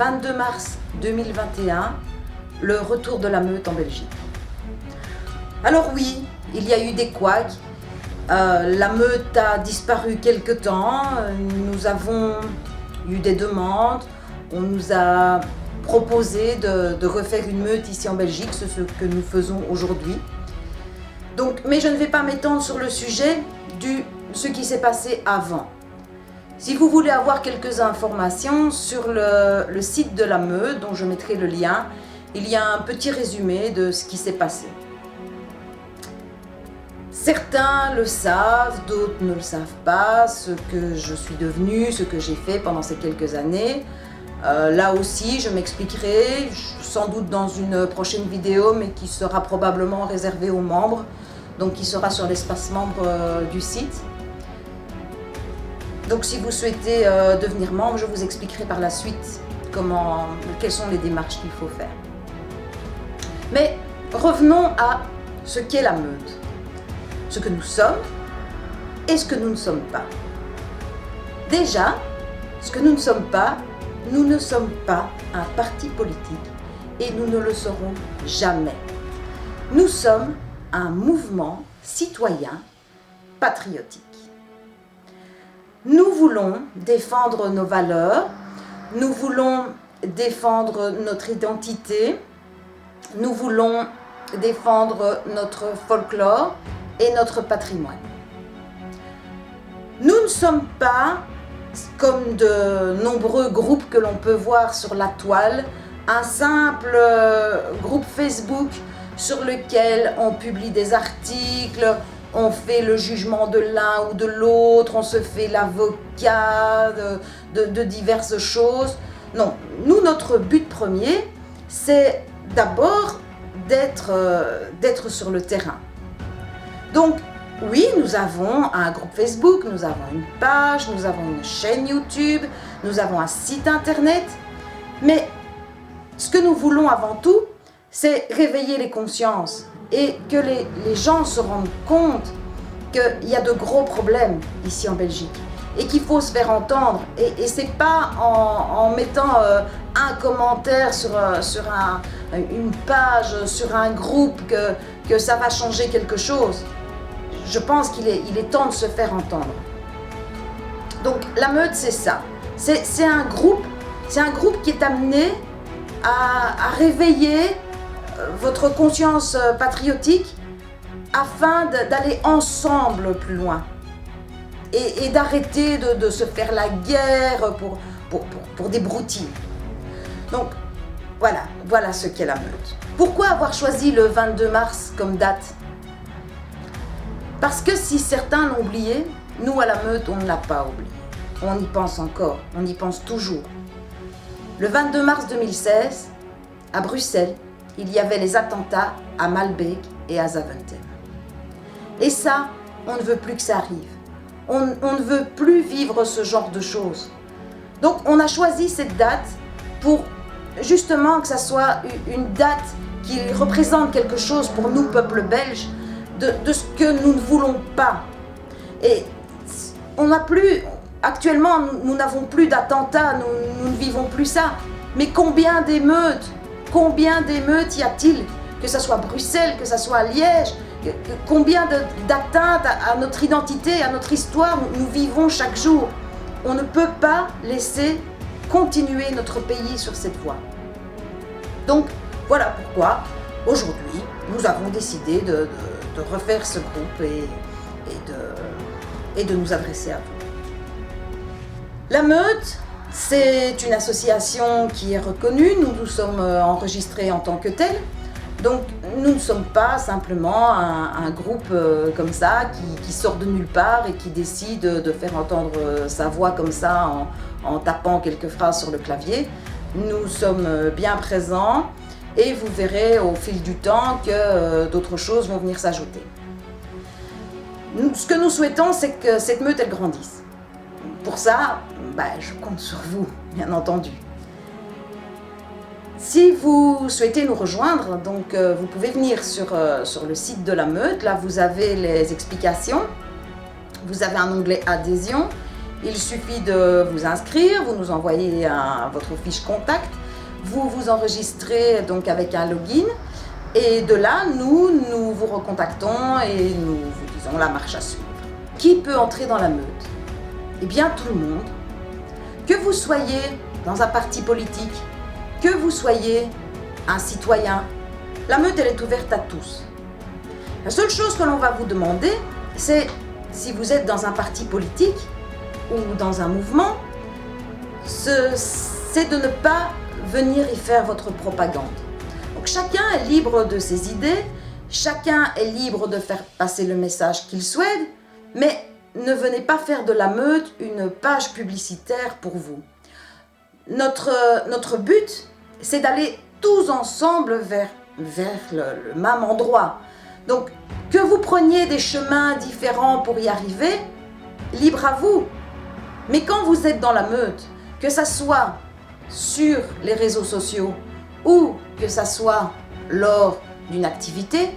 22 mars 2021, le retour de la meute en Belgique. Alors oui, il y a eu des couacs, la meute a disparu quelque temps, nous avons eu des demandes, on nous a proposé de refaire une meute ici en Belgique, c'est ce que nous faisons aujourd'hui. Donc, mais je ne vais pas m'étendre sur le sujet de ce qui s'est passé avant. Si vous voulez avoir quelques informations sur le site de la meute, dont je mettrai le lien, il y a un petit résumé de ce qui s'est passé. Certains le savent, d'autres ne le savent pas, ce que je suis devenue, ce que j'ai fait pendant ces quelques années. Là aussi, je m'expliquerai, sans doute dans une prochaine vidéo, mais qui sera probablement réservée aux membres, donc qui sera sur l'espace membre du site. Donc si vous souhaitez devenir membre, je vous expliquerai par la suite quelles sont les démarches qu'il faut faire. Mais revenons à ce qu'est la meute, ce que nous sommes et ce que nous ne sommes pas. Déjà, ce que nous ne sommes pas, nous ne sommes pas un parti politique et nous ne le serons jamais. Nous sommes un mouvement citoyen patriotique. Nous voulons défendre nos valeurs, nous voulons défendre notre identité, nous voulons défendre notre folklore et notre patrimoine. Nous ne sommes pas, comme de nombreux groupes que l'on peut voir sur la toile, un simple groupe Facebook sur lequel on publie des articles, on fait le jugement de l'un ou de l'autre, on se fait l'avocat de diverses choses. Non, nous, notre but premier, c'est d'abord d'être sur le terrain. Donc, oui, nous avons un groupe Facebook, nous avons une page, nous avons une chaîne YouTube, nous avons un site internet, mais ce que nous voulons avant tout, c'est réveiller les consciences et que les gens se rendent compte qu'il y a de gros problèmes ici en Belgique et qu'il faut se faire entendre. Et ce n'est pas en mettant un commentaire sur une page, sur un groupe que ça va changer quelque chose. Je pense qu'il est temps de se faire entendre. Donc la meute, c'est ça. C'est un groupe qui est amené à réveiller votre conscience patriotique afin d'aller ensemble plus loin et d'arrêter de se faire la guerre pour des broutilles. Donc voilà ce qu'est la meute. Pourquoi avoir choisi le 22 mars comme date ? Parce que si certains l'ont oublié, nous à la meute, on ne l'a pas oublié. On y pense encore, on y pense toujours. Le 22 mars 2016, à Bruxelles, il y avait les attentats à Malbec et à Zaventem. Et ça, on ne veut plus que ça arrive. On ne veut plus vivre ce genre de choses. Donc on a choisi cette date pour justement que ça soit une date qui représente quelque chose pour nous, peuple belge, de ce que nous ne voulons pas. Et on n'a plus, actuellement, nous n'avons plus d'attentats, nous ne vivons plus ça. Mais combien d'émeutes y a-t-il? Que ce soit à Bruxelles, que ce soit à Liège, combien d'atteintes à notre identité, à notre histoire nous vivons chaque jour. On ne peut pas laisser continuer notre pays sur cette voie. Donc, voilà pourquoi, aujourd'hui, nous avons décidé de refaire ce groupe et de nous adresser à vous. La meute, c'est une association qui est reconnue, nous nous sommes enregistrés en tant que tels. Donc nous ne sommes pas simplement un groupe comme ça qui sort de nulle part et qui décide de faire entendre sa voix comme ça en tapant quelques phrases sur le clavier. Nous sommes bien présents et vous verrez au fil du temps que d'autres choses vont venir s'ajouter. Ce que nous souhaitons, c'est que cette meute elle grandisse. Pour ça, je compte sur vous, bien entendu. Si vous souhaitez nous rejoindre, donc vous pouvez venir sur le site de la meute. Là, vous avez les explications. Vous avez un onglet adhésion Il suffit de vous inscrire, vous nous envoyez votre fiche contact, vous vous enregistrez donc avec un login et de là, nous vous recontactons et nous vous disons la marche à suivre. Qui peut entrer dans la meute? Eh bien tout le monde. Que vous soyez dans un parti politique, que vous soyez un citoyen, la meute elle est ouverte à tous. La seule chose que l'on va vous demander, c'est si vous êtes dans un parti politique ou dans un mouvement, c'est de ne pas venir y faire votre propagande. Donc chacun est libre de ses idées, chacun est libre de faire passer le message qu'il souhaite, mais ne venez pas faire de la meute une page publicitaire pour vous. Notre but, c'est d'aller tous ensemble vers le même endroit. Donc, que vous preniez des chemins différents pour y arriver, libre à vous. Mais quand vous êtes dans la meute, que ça soit sur les réseaux sociaux ou que ça soit lors d'une activité,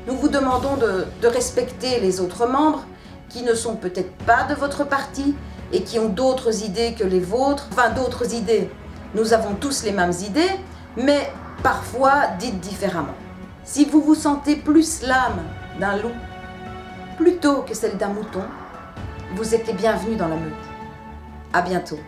nous vous demandons de respecter les autres membres qui ne sont peut-être pas de votre parti et qui ont d'autres idées que les vôtres, enfin d'autres idées. Nous avons tous les mêmes idées, mais parfois dites différemment. Si vous vous sentez plus l'âme d'un loup plutôt que celle d'un mouton, vous êtes les bienvenus dans la meute. À bientôt.